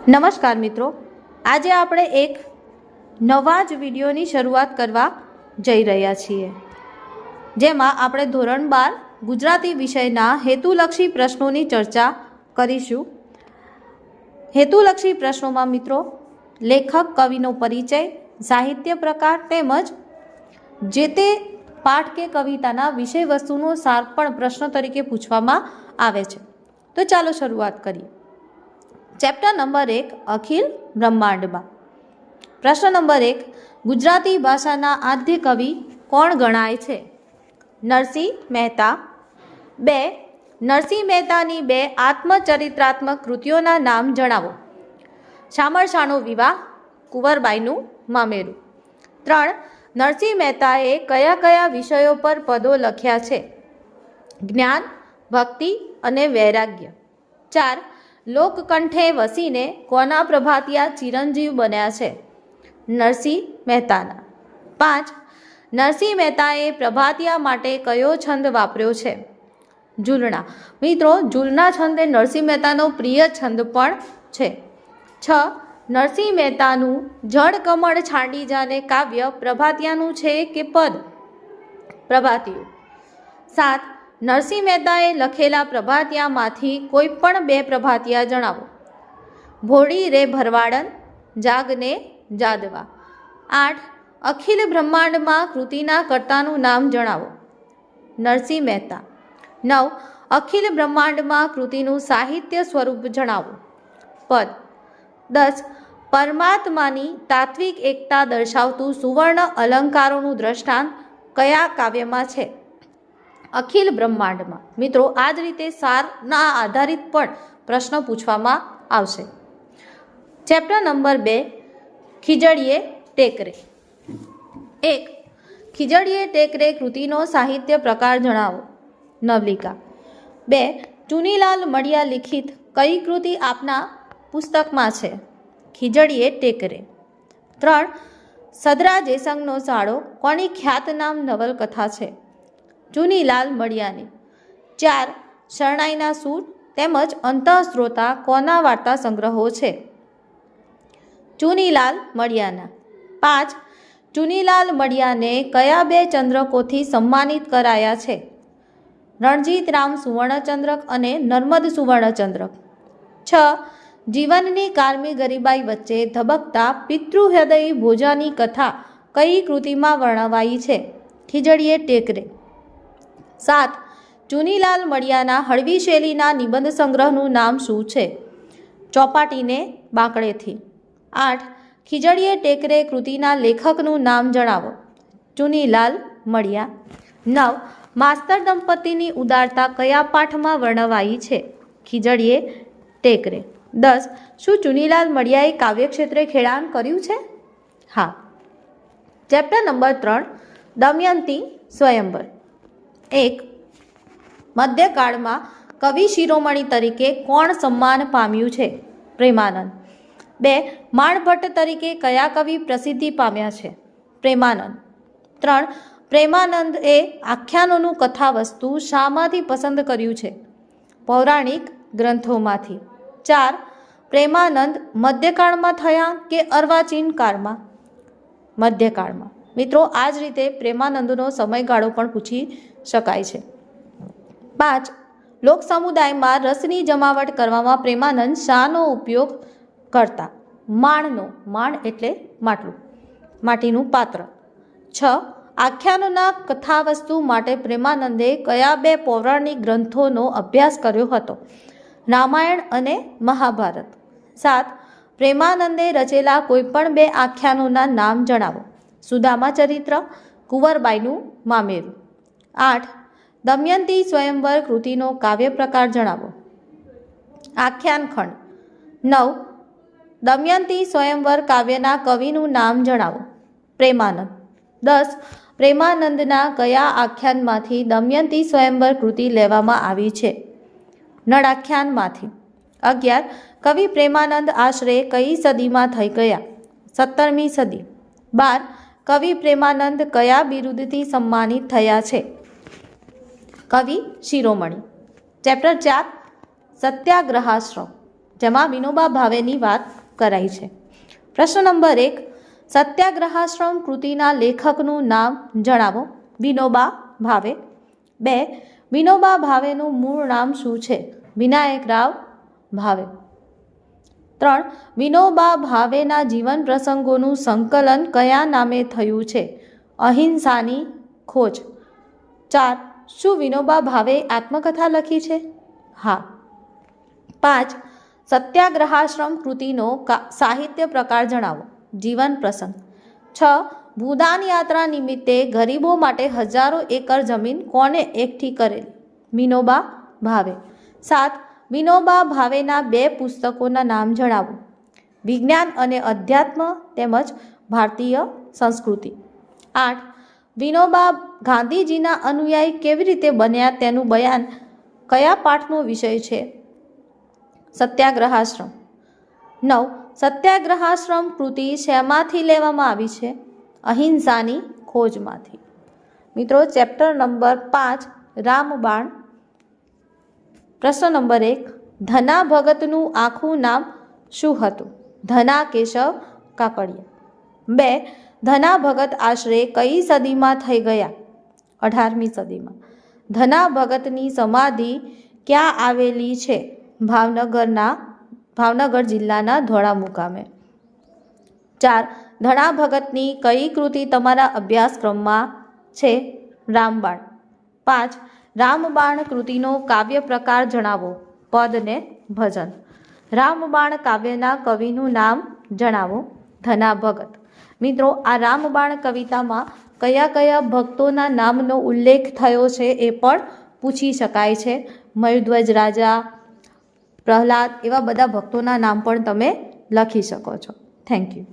નમસ્કાર મિત્રો, આજે આપણે એક નવા જ વિડીયોની શરૂઆત કરવા જઈ રહ્યા છીએ, જેમાં આપણે ધોરણ 12 ગુજરાતી વિષયના હેતુલક્ષી પ્રશ્નોની ચર્ચા કરીશું. હેતુલક્ષી પ્રશ્નોમાં મિત્રો લેખક, કવિનો પરિચય, સાહિત્ય પ્રકાર તેમજ જે તે પાઠ કે કવિતાના વિષય વસ્તુનો સાર પણ પ્રશ્ન તરીકે પૂછવામાં આવે છે. તો ચાલો શરૂઆત કરીએ. ચેપ્ટર નંબર 1 અખિલ બ્રહ્માંડમાં. પ્રશ્ન નંબર 1, ગુજરાતી ભાષાના આદ્ય કવિ કોણ ગણાય છે? નરસિંહ મહેતા. 2, નરસિંહ મહેતાની 2 આત્મચરિત્રાત્મક કૃતિઓના નામ જણાવો. શામળશાનો વિવાહ, કુંવરબાઈનું મામેરું. 3, નરસિંહ મહેતાએ કયા કયા વિષયો પર પદો લખ્યા છે? જ્ઞાન, ભક્તિ અને વૈરાગ્ય. 4, લોકકંઠે વસીને કોના પ્રભાતિયા ચિરંજીવ બન્યા છે? નરસિંહ મહેતાના. 5, નરસિંહ મહેતાએ પ્રભાતિયા માટે કયો છંદ વાપર્યો છે? ઝૂલણા. મિત્રો, ઝૂલણા છંદ એ નરસિંહ મહેતાનો પ્રિય છંદ પણ છે. 6, નરસિંહ મહેતાનું જળ કમળ છાંડી જાને કાવ્ય પ્રભાતિયાનું છે કે પદ? પ્રભાતિયું. 7, નરસિંહ મહેતાએ લખેલા પ્રભાતિયામાંથી કોઈ પણ 2 પ્રભાતિયા જણાવો. ભોળી રે ભરવાડન, જાગને જાદવા. 8, અખિલ બ્રહ્માંડમાં કૃતિના કર્તાનું નામ જણાવો. નરસિંહ મહેતા. 9, અખિલ બ્રહ્માંડમાં કૃતિનું સાહિત્ય સ્વરૂપ જણાવો. પદ. 10, પરમાત્માની તાત્વિક એકતા દર્શાવતું સુવર્ણ અલંકારોનું દ્રષ્ટાંત કયા કાવ્યમાં છે? અખિલ બ્રહ્માંડમાં. મિત્રો, આ જ રીતે સારના આધારિત પણ પ્રશ્ન પૂછવામાં આવશે. Chapter number 2 ખીજડીએ ટેકરે. 1, ખીજડીએ ટેકરે કૃતિનો સાહિત્ય પ્રકાર જણાવો. નવલિકા. 2, ચુનીલાલ મડિયા લિખિત કઈ કૃતિ આપના પુસ્તકમાં છે? ખીજડીએ ટેકરે. 3, સદરા જેસંગનો સાળો કોની ખ્યાતનામ નવલકથા છે? ચુનીલાલ મડિયાની. 4, શરણાઈના સૂર તેમજ અંતઃસ્ત્રોતા કોના વાર્તા સંગ્રહો છે? ચુનીલાલ મડિયાના. 5, ચુનીલાલ મડિયાને કયા 2 ચંદ્રકોથી સન્માનિત કરાયા છે? રણજીતરામ સુવર્ણચંદ્રક અને નર્મદ સુવર્ણચંદ્રક. 6, જીવનની કારમી ગરીબાઈ વચ્ચે ધબકતા પિતૃહૃદયી ભોજાની કથા કઈ કૃતિમાં વર્ણવાઈ છે? ખીજડીએ ટેકરે. 7, ચુનીલાલ મડિયાના હળવી શૈલીના નિબંધ સંગ્રહનું નામ શું છે? ચોપાટીને બાંકડેથી. 8, ખીજડીએ ટેકરે કૃતિના લેખકનું નામ જણાવો. ચુનીલાલ મડિયા. 9, માસ્તર દંપતીની ઉદારતા કયા પાઠમાં વર્ણવાઈ છે? ખીજડીએ ટેકરે. 10, શું ચુનીલાલ મડિયાએ કાવ્યક્ષેત્રે ખેડાણ કર્યું છે? હા. ચેપ્ટર નંબર 3 દમયંતી સ્વયંવર. 1, મધ્યકાળમાં કવિ શિરોમણી તરીકે કોણ સન્માન પામ્યું છે? પ્રેમાનંદ. 2, માણભટ્ટ તરીકે કયા કવિ પ્રસિદ્ધિ પામ્યા છે? પ્રેમાનંદ. 3, પ્રેમાનંદ એ આખ્યાનોનું કથાવસ્તુ શામાંથી પસંદ કર્યું છે? પૌરાણિક ગ્રંથોમાંથી. 4, પ્રેમાનંદ મધ્યકાળમાં થયા કે અર્વાચીન કાળમાં? મધ્યકાળમાં. મિત્રો, આ જ રીતે પ્રેમાનંદનો સમયગાળો પણ પૂછી શકાય છે. 5, લોક સમુદાયમાં રસની જમાવટ કરવામાં પ્રેમાનંદ શાનો ઉપયોગ કરતા? માણનો. માણ એટલે માટલું, માટીનું પાત્ર. 6, આખ્યાનોના કથાવસ્તુ માટે પ્રેમાનંદે કયા 2 પૌરાણિક ગ્રંથોનો અભ્યાસ કર્યો હતો? રામાયણ અને મહાભારત. 7, પ્રેમાનંદે રચેલા કોઈપણ 2 આખ્યાનોના નામ જણાવો. સુદામા ચરિત્ર, કુંવરબાઈનું મામેરું. 8, દમયંતી સ્વયંવર કૃતિનો કાવ્ય પ્રકાર જણાવો. આખ્યાન ખંડ. 9, દમયંતી સ્વયંવર કાવ્યના કવિનું નામ જણાવો. પ્રેમાનંદ. 10, પ્રેમાનંદના કયા આખ્યાનમાંથી દમયંતી સ્વયંવર કૃતિ લેવામાં આવી છે? નળાખ્યાનમાંથી. 11, કવિ પ્રેમાનંદ આશરે કઈ સદીમાં થઈ ગયા? 17મી સદી. 12, કવિ પ્રેમાનંદ કયા બિરુદથી સન્માનિત થયા છે? કવિ શિરોમણી. ચેપ્ટર 4 સત્યાગ્રહાશ્રમ. જેમાં વિનોબા ભાવેની વાત કરાઈ છે. પ્રશ્ન નંબર 1, સત્યાગ્રહાશ્રમ કૃતિના લેખકનું નામ જણાવો. વિનોબા ભાવે. 2, વિનોબા ભાવેનું મૂળ નામ શું છે? વિનાયકરાવ ભાવે. 3, વિનોબા ભાવેના જીવન પ્રસંગોનું સંકલન કયા નામે થયું છે? અહિંસાની ખોજ. 4, શું વિનોબા ભાવે આત્મકથા લખી છે? હા. 5, સત્યાગ્રહાશ્રમ કૃતિનો સાહિત્ય પ્રકાર જણાવો. જીવન પ્રસંગ. 6, ભૂદાન યાત્રા નિમિત્તે ગરીબો માટે હજારો એકર જમીન કોને એકઠી કરેલી? વિનોબા ભાવે. 7, વિનોબા ભાવેના 2 પુસ્તકોના નામ જણાવો. વિજ્ઞાન અને અધ્યાત્મ તેમજ ભારતીય સંસ્કૃતિ. 8, વિનોબા ગાંધીજીના અનુયાયી કેવી રીતે બન્યા તેનું બયાન કયા પાઠનો વિષય છે? સત્યાગ્રહાશ્રમ. 9, સત્યાગ્રહાશ્રમ કૃતિ શેમાંથી લેવામાં આવી છે? અહિંસાની ખોજમાંથી. મિત્રો, ચેપ્ટર નંબર 5 રામબાણ. પ્રશ્ન નંબર 1, ધના ભગતનું આખું નામ શું હતું? ધના કેશવ કાકડિયા. 2, ધના ભગત આશરે કઈ સદીમાં થઈ ગયા? 18મી સદીમાં. ધના ભગતની સમાધિ ક્યાં આવેલી છે? ભાવનગર જિલ્લાના ધોળા મુકામે. 4, ધના ભગતની કઈ કૃતિ તમારા અભ્યાસક્રમમાં છે? રામબાણ. 5, રામબાણ કૃતિનો કાવ્ય પ્રકાર જણાવો. પદ ને ભજન. રામબાણ કાવ્યના કવિનું નામ જણાવો. ધના ભગત. મિત્રો, આ રામબાણ કવિતામાં કયા કયા ભક્તોના નામનો ઉલ્લેખ થયો છે એ પણ પૂછી શકાય છે. મયુધ્વજ રાજા, પ્રહલાદ, એવા બધા ભક્તોના નામ પણ તમે લખી શકો છો. Thank you.